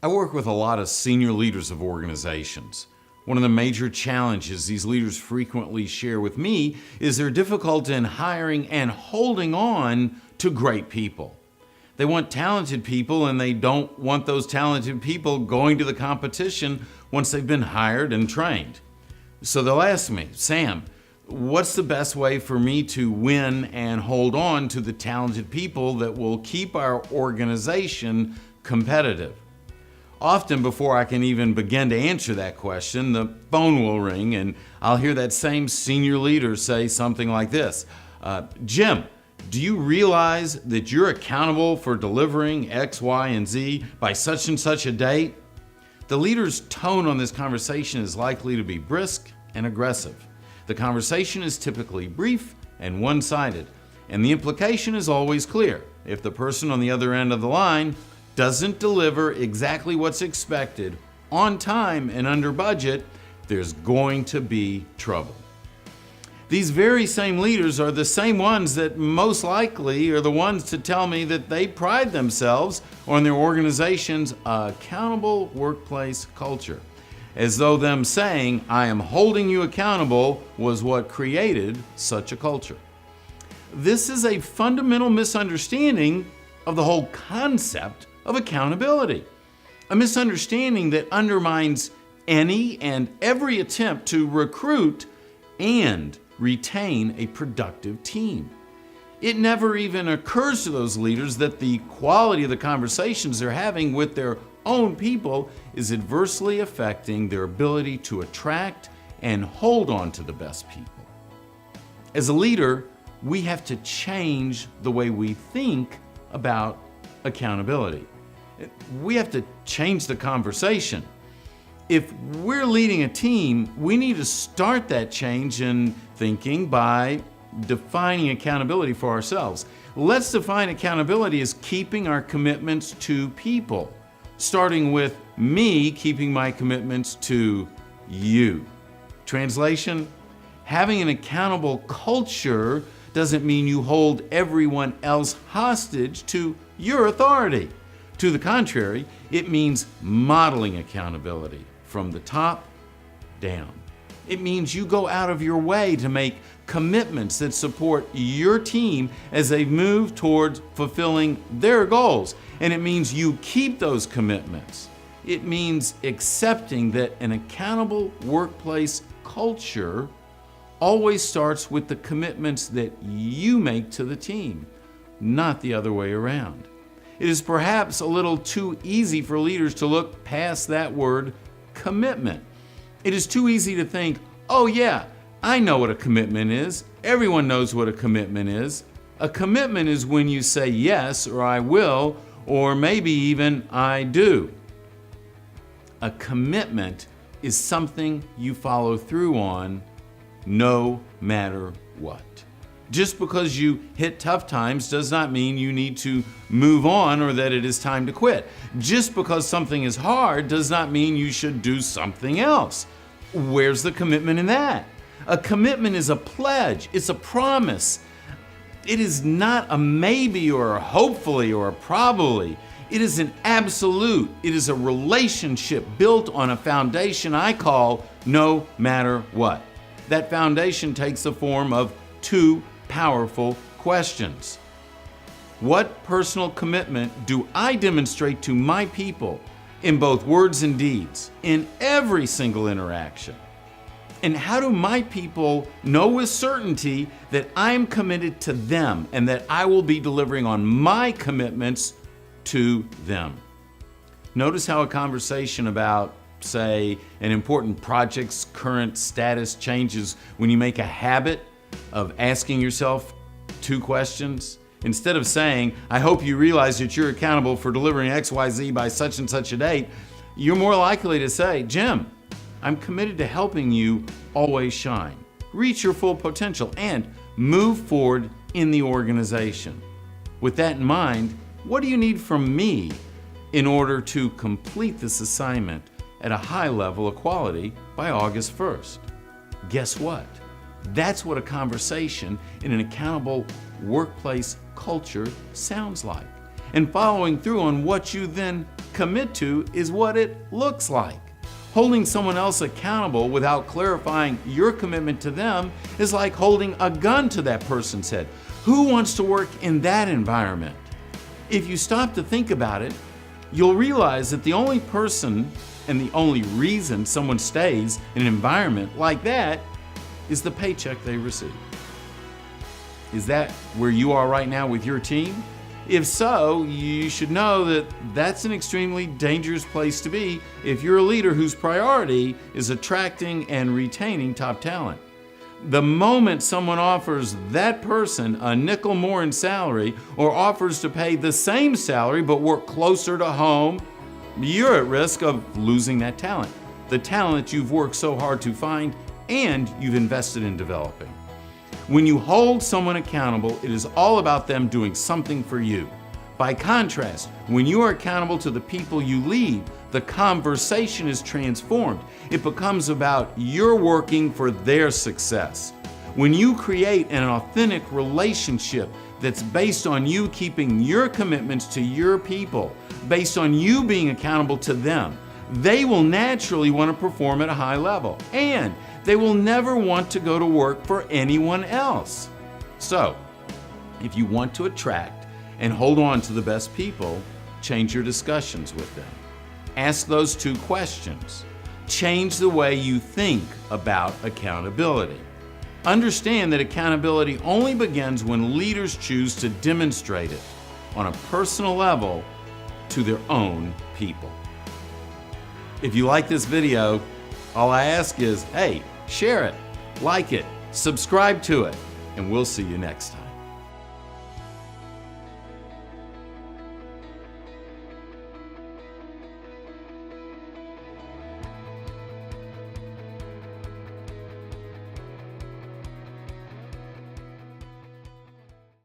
I work with a lot of senior leaders of organizations. One of the major challenges these leaders frequently share with me is their difficulty in hiring and holding on to great people. They want talented people, and they don't want those talented people going to the competition once they've been hired and trained. So they'll ask me, Sam, what's the best way for me to win and hold on to the talented people that will keep our organization competitive? Often before I can even begin to answer that question, the phone will ring and I'll hear that same senior leader say something like this. Jim, do you realize that you're accountable for delivering X, Y, and Z by such and such a date? The leader's tone on this conversation is likely to be brisk and aggressive. The conversation is typically brief and one-sided, and the implication is always clear. If the person on the other end of the line doesn't deliver exactly what's expected on time and under budget, there's going to be trouble. These very same leaders are the same ones that most likely are the ones to tell me that they pride themselves on their organization's accountable workplace culture, as though them saying, "I am holding you accountable," was what created such a culture. This is a fundamental misunderstanding of the whole concept of accountability, a misunderstanding that undermines any and every attempt to recruit and retain a productive team. It never even occurs to those leaders that the quality of the conversations they're having with their own people is adversely affecting their ability to attract and hold on to the best people. As a leader, we have to change the way we think about accountability. We have to change the conversation. If we're leading a team, we need to start that change in thinking by defining accountability for ourselves. Let's define accountability as keeping our commitments to people, starting with me keeping my commitments to you. Translation: having an accountable culture doesn't mean you hold everyone else hostage to your authority. To the contrary, it means modeling accountability from the top down. It means you go out of your way to make commitments that support your team as they move towards fulfilling their goals. And it means you keep those commitments. It means accepting that an accountable workplace culture always starts with the commitments that you make to the team, not the other way around. It is perhaps a little too easy for leaders to look past that word commitment. It is too easy to think, oh yeah, I know what a commitment is. Everyone knows what a commitment is. A commitment is when you say yes, or I will, or maybe even I do. A commitment is something you follow through on no matter what. Just because you hit tough times does not mean you need to move on or that it is time to quit. Just because something is hard does not mean you should do something else. Where's the commitment in that? A commitment is a pledge. It's a promise. It is not a maybe or a hopefully or a probably. It is an absolute. It is a relationship built on a foundation I call no matter what. That foundation takes the form of two powerful questions. What personal commitment do I demonstrate to my people in both words and deeds, in every single interaction? And how do my people know with certainty that I'm committed to them and that I will be delivering on my commitments to them? Notice how a conversation about, say, an important project's current status changes when you make a habit of asking yourself two questions. Instead of saying, I hope you realize that you're accountable for delivering XYZ by such and such a date, you're more likely to say, Jim, I'm committed to helping you always shine, reach your full potential, and move forward in the organization. With that in mind, what do you need from me in order to complete this assignment at a high level of quality by August 1st? Guess what? That's what a conversation in an accountable workplace culture sounds like. And following through on what you then commit to is what it looks like. Holding someone else accountable without clarifying your commitment to them is like holding a gun to that person's head. Who wants to work in that environment? If you stop to think about it, you'll realize that the only person and the only reason someone stays in an environment like that is the paycheck they receive. Is that where you are right now with your team? If so, you should know that that's an extremely dangerous place to be if you're a leader whose priority is attracting and retaining top talent. The moment someone offers that person a nickel more in salary or offers to pay the same salary but work closer to home, you're at risk of losing that talent, the talent you've worked so hard to find and you've invested in developing. When you hold someone accountable, it is all about them doing something for you. By contrast, when you are accountable to the people you lead, the conversation is transformed. It becomes about you're working for their success. When you create an authentic relationship that's based on you keeping your commitments to your people, based on you being accountable to them, they will naturally want to perform at a high level, and they will never want to go to work for anyone else. So, if you want to attract and hold on to the best people, change your discussions with them. Ask those two questions. Change the way you think about accountability. Understand that accountability only begins when leaders choose to demonstrate it on a personal level to their own people. If you like this video, all I ask is, hey, share it, like it, subscribe to it, and we'll see you next time.